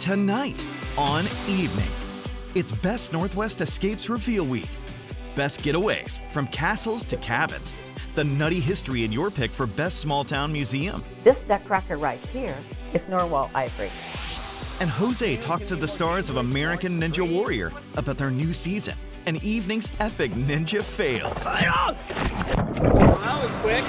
tonight on Evening. It's Best Northwest Escapes Reveal Week. Best getaways, from castles to cabins. The nutty history in your pick for Best Small Town Museum. This nutcracker right here is Norwell ivory. And Jose talked to the stars of American Ninja Warrior about their new season and evening's epic ninja fails. That was quick.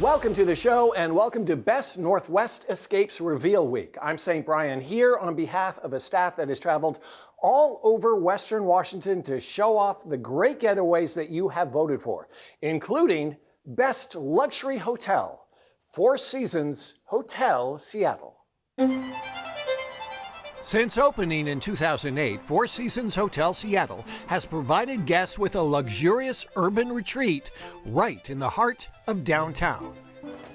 Welcome to the show and welcome to Best Northwest Escapes Reveal Week. I'm St. Brian here on behalf of a staff that has traveled all over Western Washington to show off the great getaways that you have voted for, including Best Luxury Hotel, Four Seasons Hotel Seattle. Since opening in 2008, Four Seasons Hotel Seattle has provided guests with a luxurious urban retreat right in the heart of downtown.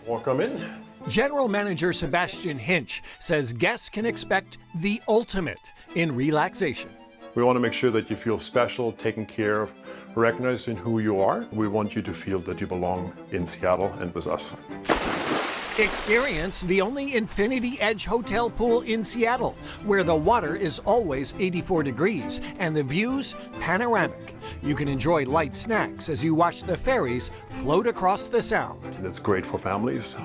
Welcome in. General Manager Sebastian Hinch says guests can expect the ultimate in relaxation. We want to make sure that you feel special, taken care of, recognizing who you are. We want you to feel that you belong in Seattle and with us. Experience the only Infinity Edge hotel pool in Seattle, where the water is always 84 degrees and the views panoramic. You can enjoy light snacks as you watch the ferries float across the Sound. It's great for families,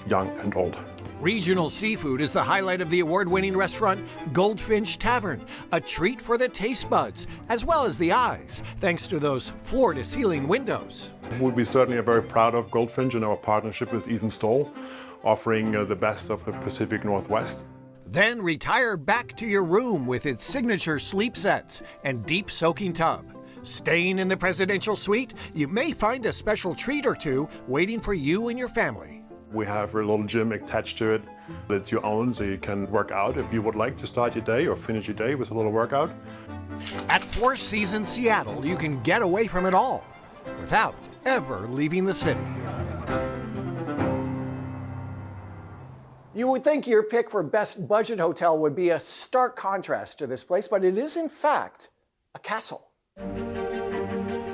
young and old. Regional seafood is the highlight of the award-winning restaurant Goldfinch Tavern, a treat for the taste buds as well as the eyes, thanks to those floor-to-ceiling windows. We certainly are very proud of Goldfinch and our partnership with Ethan Stoll, offering the best of the Pacific Northwest. Then retire back to your room with its signature sleep sets and deep soaking tub. Staying in the presidential suite, you may find a special treat or two waiting for you and your family. We have a little gym attached to it that's your own, so you can work out if you would like to start your day or finish your day with a little workout. At Four Seasons Seattle, you can get away from it all without ever leaving the city. You would think your pick for Best Budget Hotel would be a stark contrast to this place, but it is in fact a castle.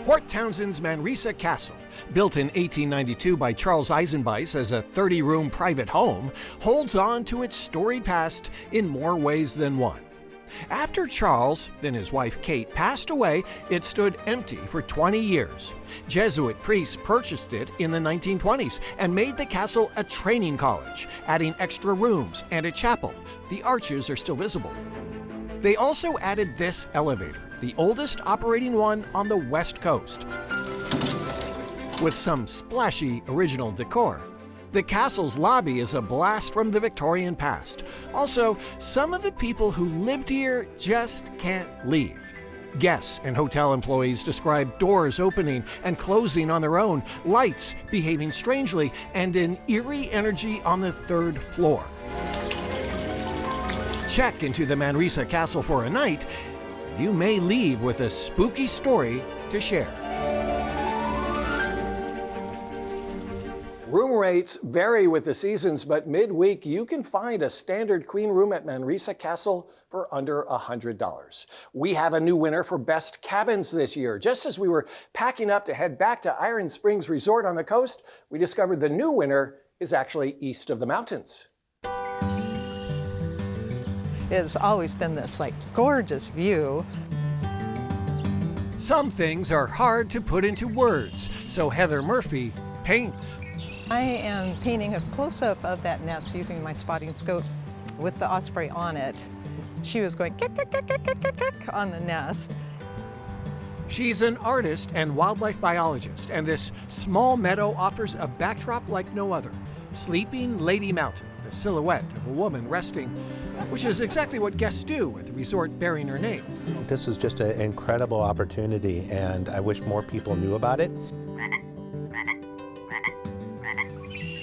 Port Townsend's Manresa Castle, built in 1892 by Charles Eisenbeis as a 30-room private home, holds on to its storied past in more ways than one. After Charles, then his wife Kate, passed away, it stood empty for 20 years. Jesuit priests purchased it in the 1920s and made the castle a training college, adding extra rooms and a chapel. The arches are still visible. They also added this elevator, the oldest operating one on the West Coast. With some splashy original decor, the castle's lobby is a blast from the Victorian past. Also, some of the people who lived here just can't leave. Guests and hotel employees describe doors opening and closing on their own, lights behaving strangely, and an eerie energy on the third floor. Check into the Manresa Castle for a night, and you may leave with a spooky story to share. Room rates vary with the seasons, but midweek you can find a standard queen room at Manresa Castle for under $100. We have a new winner for Best Cabins this year. Just as we were packing up to head back to Iron Springs Resort on the coast, we discovered the new winner is actually east of the mountains. It's always been this gorgeous view. Some things are hard to put into words, so Heather Murphy paints. I am painting a close-up of that nest using my spotting scope with the osprey on it. She was going on the nest. She's an artist and wildlife biologist, and this small meadow offers a backdrop like no other. Sleeping Lady Mountain, the silhouette of a woman resting, which is exactly what guests do at the resort bearing her name. This is just an incredible opportunity, and I wish more people knew about it.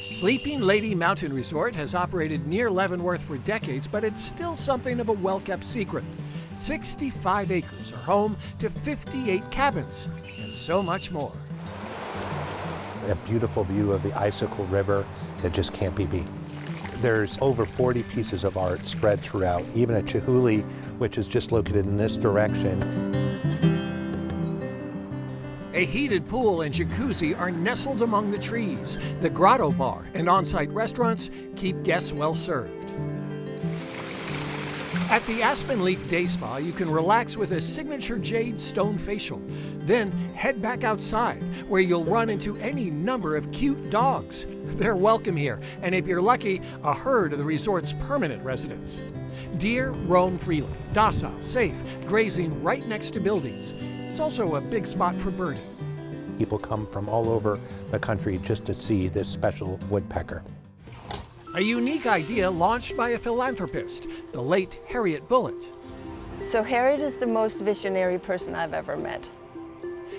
Sleeping Lady Mountain Resort has operated near Leavenworth for decades, but it's still something of a well-kept secret. 65 acres are home to 58 cabins and so much more. A beautiful view of the Icicle River that just can't be beat. There's over 40 pieces of art spread throughout, even at Chihuly, which is just located in this direction. A heated pool and jacuzzi are nestled among the trees. The grotto bar and on-site restaurants keep guests well served. At the Aspen Leaf Day Spa, you can relax with a signature jade stone facial. Then head back outside, where you'll run into any number of cute dogs. They're welcome here, and if you're lucky, a herd of the resort's permanent residents. Deer roam freely, docile, safe, grazing right next to buildings. It's also a big spot for birding. People come from all over the country just to see this special woodpecker. A unique idea launched by a philanthropist, the late Harriet Bullitt. So Harriet is the most visionary person I've ever met.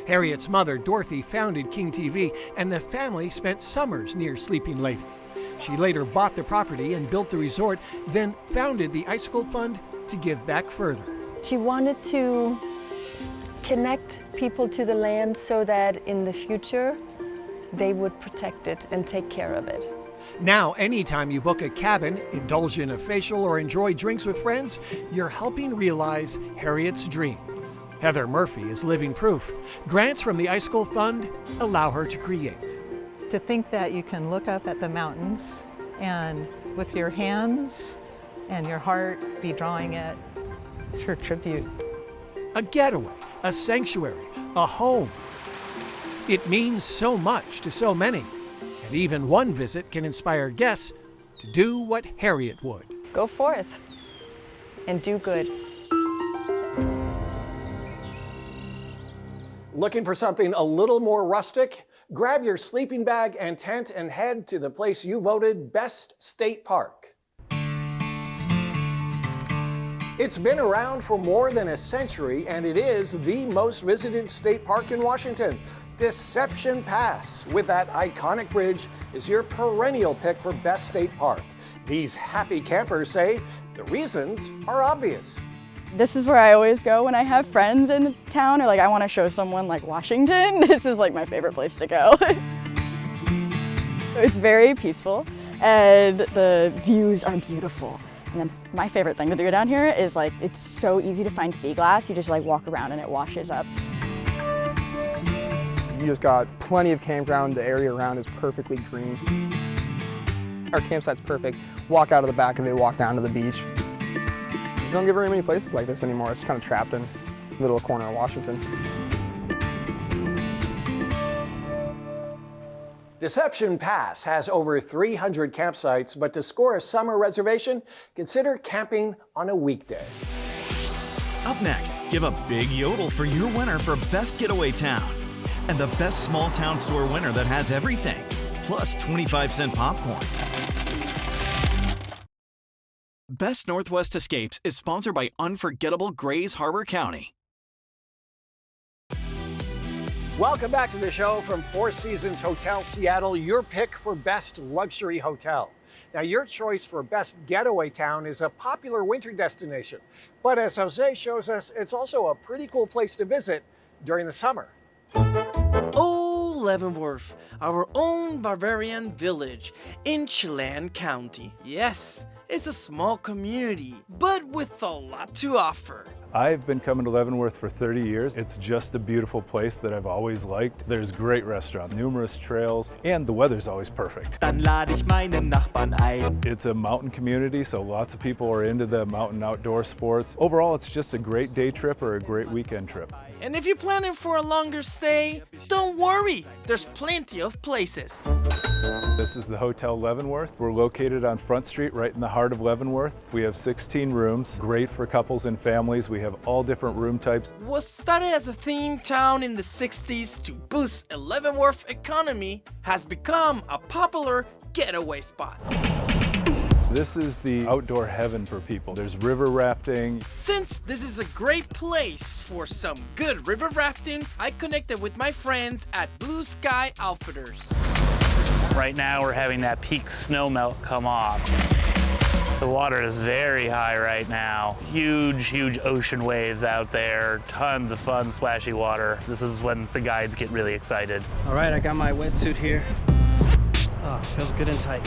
Harriet's mother, Dorothy, founded King TV, and the family spent summers near Sleeping Lady. She later bought the property and built the resort, then founded the Icicle Fund to give back further. She wanted to connect people to the land so that in the future they would protect it and take care of it. Now, anytime you book a cabin, indulge in a facial, or enjoy drinks with friends, you're helping realize Harriet's dream. Heather Murphy is living proof. Grants from the Icicle Fund allow her to create. To think that you can look up at the mountains and with your hands and your heart be drawing it, it's her tribute. A getaway, a sanctuary, a home. It means so much to so many, and even one visit can inspire guests to do what Harriet would. Go forth and do good. Looking for something a little more rustic? Grab your sleeping bag and tent and head to the place you voted Best State Park. It's been around for more than a century, and it is the most visited state park in Washington. Deception Pass, with that iconic bridge, is your perennial pick for Best State Park. These happy campers say the reasons are obvious. This is where I always go when I have friends in town, or like I want to show someone like Washington. This is like my favorite place to go. It's very peaceful and the views are beautiful. And then my favorite thing to do down here is like, it's so easy to find sea glass. You just like walk around and it washes up. You just got plenty of campground. The area around is perfectly green. Our campsite's perfect. Walk out of the back of it, walk down to the beach. You don't get very many places like this anymore. It's kind of trapped in the middle corner of Washington. Deception Pass has over 300 campsites, but to score a summer reservation, consider camping on a weekday. Up next, give a big yodel for your winner for Best Getaway Town. And the best small town store winner that has everything, plus 25-cent popcorn. Best Northwest Escapes is sponsored by Unforgettable Grays Harbor County. Welcome back to the show from Four Seasons Hotel Seattle, your pick for Best Luxury Hotel. Now, your choice for Best Getaway Town is a popular winter destination, but as Jose shows us, it's also a pretty cool place to visit during the summer. Oh, Leavenworth, our own Bavarian village in Chelan County. Yes, it's a small community, but with a lot to offer. I've been coming to Leavenworth for 30 years. It's just a beautiful place that I've always liked. There's great restaurants, numerous trails, and the weather's always perfect. Dann lade ich meinen Nachbarn ein. It's a mountain community, so lots of people are into the mountain outdoor sports. Overall, it's just a great day trip or a great weekend trip. And if you're planning for a longer stay, don't worry, there's plenty of places. This is the Hotel Leavenworth. We're located on Front Street, right in the heart of Leavenworth. We have 16 rooms, great for couples and families. We have all different room types. Was started as a theme town in the 60s to boost a Leavenworth economy, has become a popular getaway spot. This is the outdoor heaven for people. There's river rafting. Since this is a great place for some good river rafting, I connected with my friends at Blue Sky Outfitters. Right now we're having that peak snow melt come off. The water is very high right now. Huge, huge ocean waves out there. Tons of fun, splashy water. This is when the guides get really excited. All right, I got my wetsuit here. Oh, feels good and tight.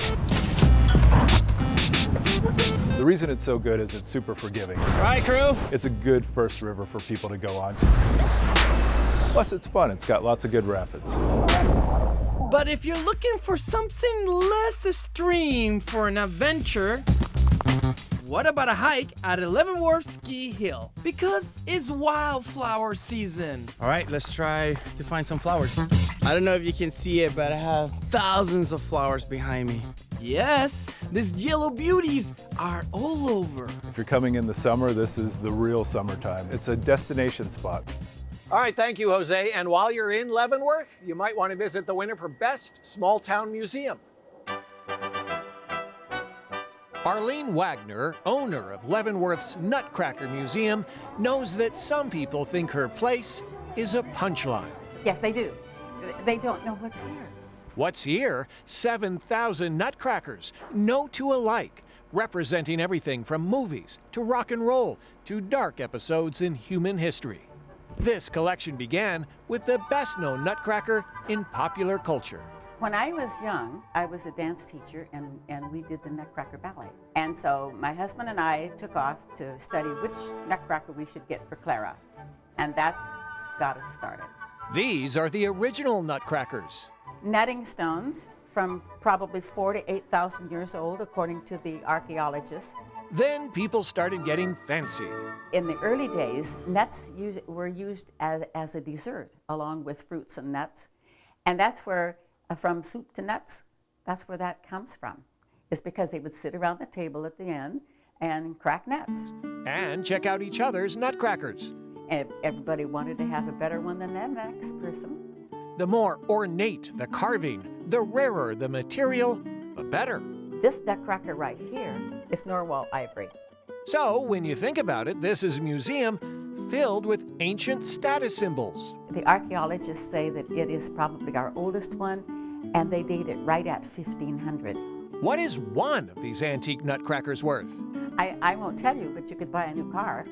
The reason it's so good is it's super forgiving. All right, crew. It's a good first river for people to go on to. Plus, it's fun. It's got lots of good rapids. But if you're looking for something less extreme for an adventure, what about a hike at Leavenworth Ski Hill? Because it's wildflower season. All right, let's try to find some flowers. I don't know if you can see it, but I have thousands of flowers behind me. Yes, these yellow beauties are all over. If you're coming in the summer, this is the real summertime. It's a destination spot. All right, thank you, Jose. And while you're in Leavenworth, you might want to visit the winner for Best Small Town Museum. Arlene Wagner, owner of Leavenworth's Nutcracker Museum, knows that some people think her place is a punchline. Yes, they do. They don't know what's here. What's here? 7,000 nutcrackers, no two alike, representing everything from movies to rock and roll to dark episodes in human history. This collection began with the best-known nutcracker in popular culture. When I was young, I was a dance teacher, and we did the Nutcracker Ballet. And so my husband and I took off to study which nutcracker we should get for Clara. And that got us started. These are the original nutcrackers. Netting stones from probably 4,000 to 8,000 years old, according to the archaeologists. Then people started getting fancy. In the early days, nuts were used as a dessert, along with fruits and nuts. And that's where, from soup to nuts, that's where that comes from. It's because they would sit around the table at the end and crack nuts. And check out each other's nutcrackers. And everybody wanted to have a better one than the next person. The more ornate the carving, the rarer the material, the better. This nutcracker right here is Norwal ivory. So, when you think about it, this is a museum filled with ancient status symbols. The archaeologists say that it is probably our oldest one, and they date it right at 1500. What is one of these antique nutcrackers worth? I won't tell you, but you could buy a new car.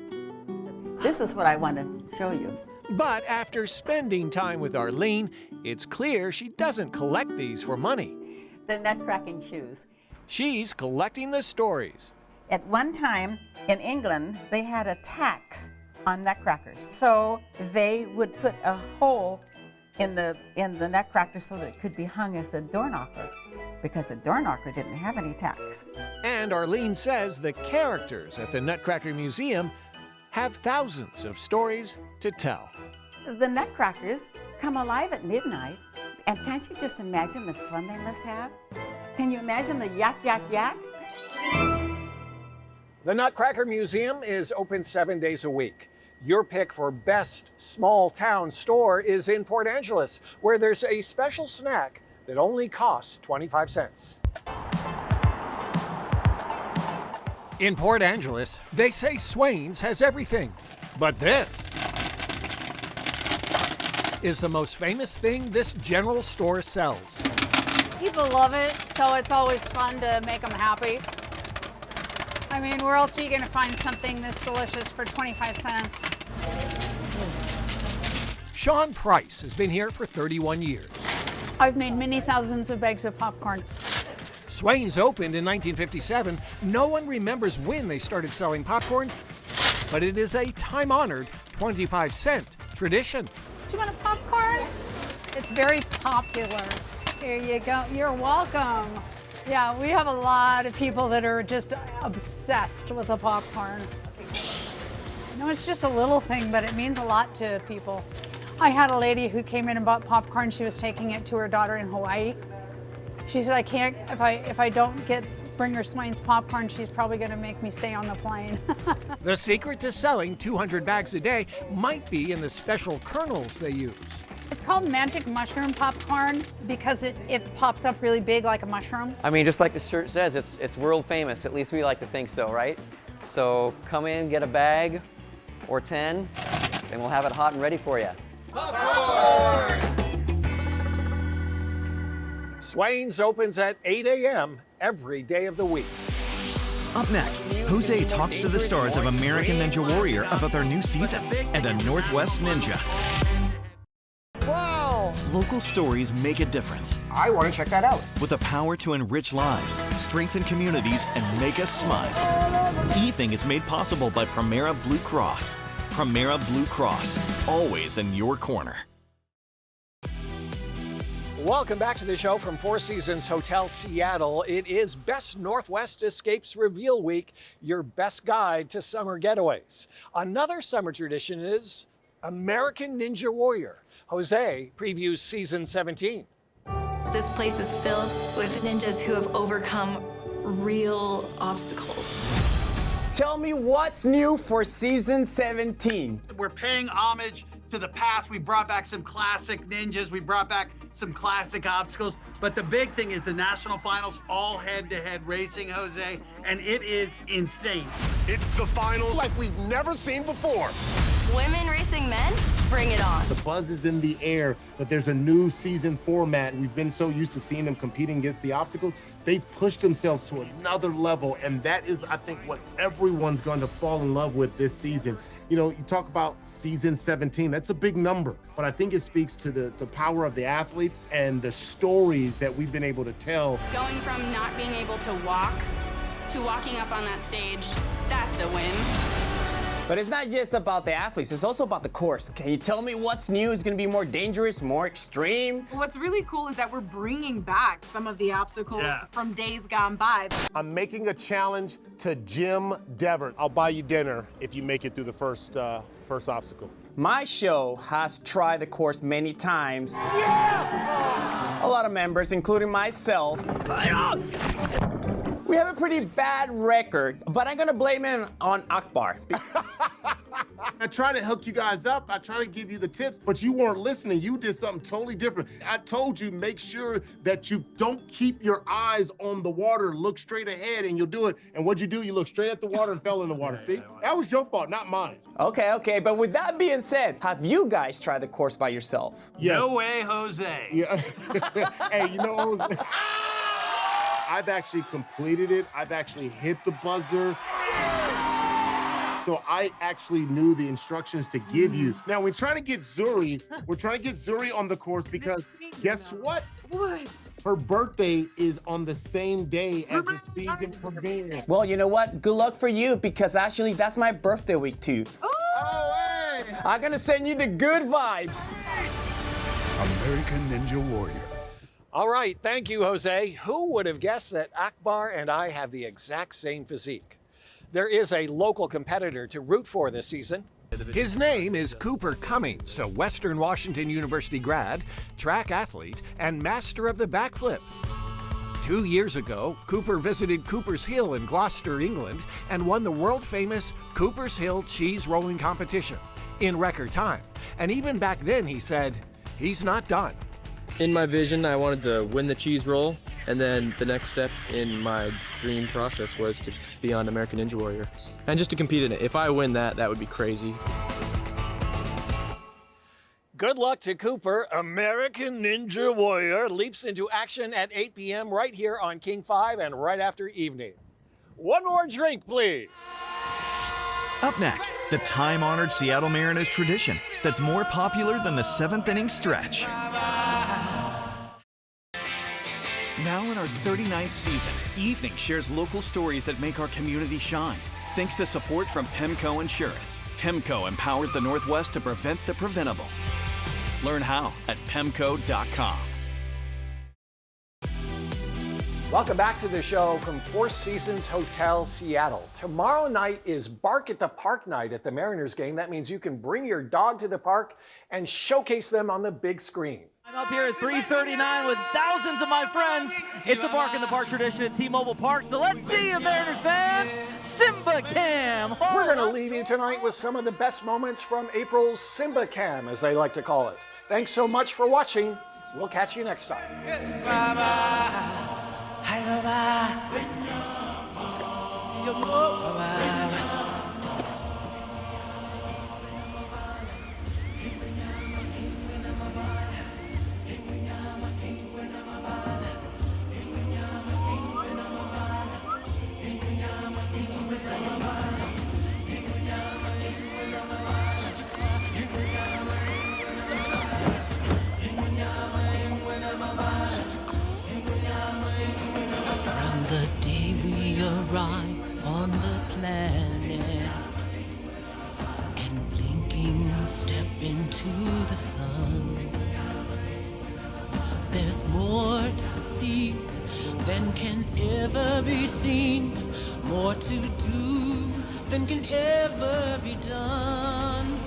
This is what I want to show you. But after spending time with Arlene, it's clear she doesn't collect these for money. The nutcracking shoes. She's collecting the stories. At one time in England, they had a tax on nutcrackers. So they would put a hole in the nutcracker so that it could be hung as a door knocker, because the door knocker didn't have any tax. And Arlene says the characters at the Nutcracker Museum have thousands of stories to tell. The nutcrackers come alive at midnight, and can't you just imagine the fun they must have? Can you imagine the yak, yak, yak? The Nutcracker Museum is open 7 days a week. Your pick for best small town store is in Port Angeles, where there's a special snack that only costs 25 cents. In Port Angeles, they say Swain's has everything, but this is the most famous thing this general store sells. People love it, so it's always fun to make them happy. I mean, where else are you gonna find something this delicious for 25 cents? Sean Price has been here for 31 years. I've made many thousands of bags of popcorn. Swain's opened in 1957. No one remembers when they started selling popcorn, but it is a time-honored 25-cent tradition. Do you want a popcorn? It's very popular. Here you go. You're welcome. Yeah, we have a lot of people that are just obsessed with the popcorn. No, it's just a little thing, but it means a lot to people. I had a lady who came in and bought popcorn. She was taking it to her daughter in Hawaii. She said, I can't, if I don't bring her Swain's popcorn, she's probably gonna make me stay on the plane. The secret to selling 200 bags a day might be in the special kernels they use. It's called magic mushroom popcorn because it pops up really big like a mushroom. I mean, just like the shirt says, it's world famous. At least we like to think so, right? So come in, get a bag or 10, and we'll have it hot and ready for you. Popcorn! Swain's opens at 8 a.m. every day of the week. Up next, Jose talks to the stars of American Ninja Warrior about their new season and a Northwest Ninja. Wow! Local stories make a difference. I want to check that out. With the power to enrich lives, strengthen communities, and make us smile. Evening is made possible by Primera Blue Cross. Primera Blue Cross, always in your corner. Welcome back to the show from Four Seasons Hotel Seattle. It is Best Northwest Escapes Reveal Week, your best guide to summer getaways. Another summer tradition is American Ninja Warrior. Jose previews season 17. This place is filled with ninjas who have overcome real obstacles. Tell me what's new for season 17. We're paying homage to the past. We brought back some classic ninjas. We brought back some classic obstacles. But the big thing is the national finals, all head-to-head racing, Jose, and it is insane. It's the finals like we've never seen before. Women racing men? Bring it on. The buzz is in the air, but there's a new season format. We've been so used to seeing them competing against the obstacles. They pushed themselves to another level, and that is, I think, what everyone's going to fall in love with this season. You know, you talk about season 17, that's a big number, but I think it speaks to the power of the athletes and the stories that we've been able to tell. Going from not being able to walk to walking up on that stage, that's the win. But it's not just about the athletes, it's also about the course. Can you tell me what's new? Is going to be more dangerous, more extreme? What's really cool is that we're bringing back some of the obstacles from days gone by. I'm making a challenge to Jim Dever. I'll buy you dinner if you make it through the first obstacle. My show has tried the course many times. Yeah! A lot of members, including myself. We have a pretty bad record, but I'm gonna blame it on Akbar. I try to hook you guys up. I try to give you the tips, but you weren't listening. You did something totally different. I told you, make sure that you don't keep your eyes on the water. Look straight ahead and you'll do it. And what'd you do? You looked straight at the water and fell in the water. See? That was your fault, not mine. Okay, but with that being said, have you guys tried the course by yourself? Yes. No way, Jose. Yeah. Hey, you know, Jose, I've actually completed it. I've actually hit the buzzer. So I actually knew the instructions to give you. Now we're trying to get Zuri. We're trying to get Zuri on the course because guess what? What? Her birthday is on the same day as the season premiere. Well, you know what? Good luck for you because actually that's my birthday week too. Oh, hey! I'm gonna send you the good vibes. American Ninja Warrior. All right, thank you, Jose. Who would have guessed that Akbar and I have the exact same physique? There is a local competitor to root for this season. His name is Cooper Cummings, a Western Washington University grad, track athlete, and master of the backflip. 2 years ago, Cooper visited Cooper's Hill in Gloucester, England, and won the world-famous Cooper's Hill cheese rolling competition in record time. And even back then, he said, he's not done. In my vision, I wanted to win the cheese roll, and then the next step in my dream process was to be on American Ninja Warrior. And just to compete in it. If I win that, that would be crazy. Good luck to Cooper. American Ninja Warrior leaps into action at 8 p.m. right here on King 5 and right after evening. One more drink, please. Up next, the time-honored Seattle Mariners tradition that's more popular than the seventh inning stretch. Now in our 39th season, Evening shares local stories that make our community shine. Thanks to support from PEMCO Insurance. PEMCO empowers the Northwest to prevent the preventable. Learn how at PEMCO.com. Welcome back to the show from Four Seasons Hotel Seattle. Tomorrow night is Bark at the Park night at the Mariners game. That means you can bring your dog to the park and showcase them on the big screen. I'm up here at 339 with thousands of my friends. It's a Bark in the Park tradition at T-Mobile Park. So let's see you, Mariners fans. Simba Cam. We're going to leave you tonight with some of the best moments from April's Simba Cam, as they like to call it. Thanks so much for watching. We'll catch you next time. From the day we arrive on the planet and blinking step into the sun, There's more to see than can ever be seen, more to do than can ever be done.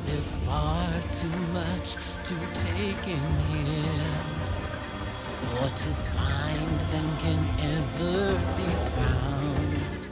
There's far too much to take in here, more to find than can ever be found.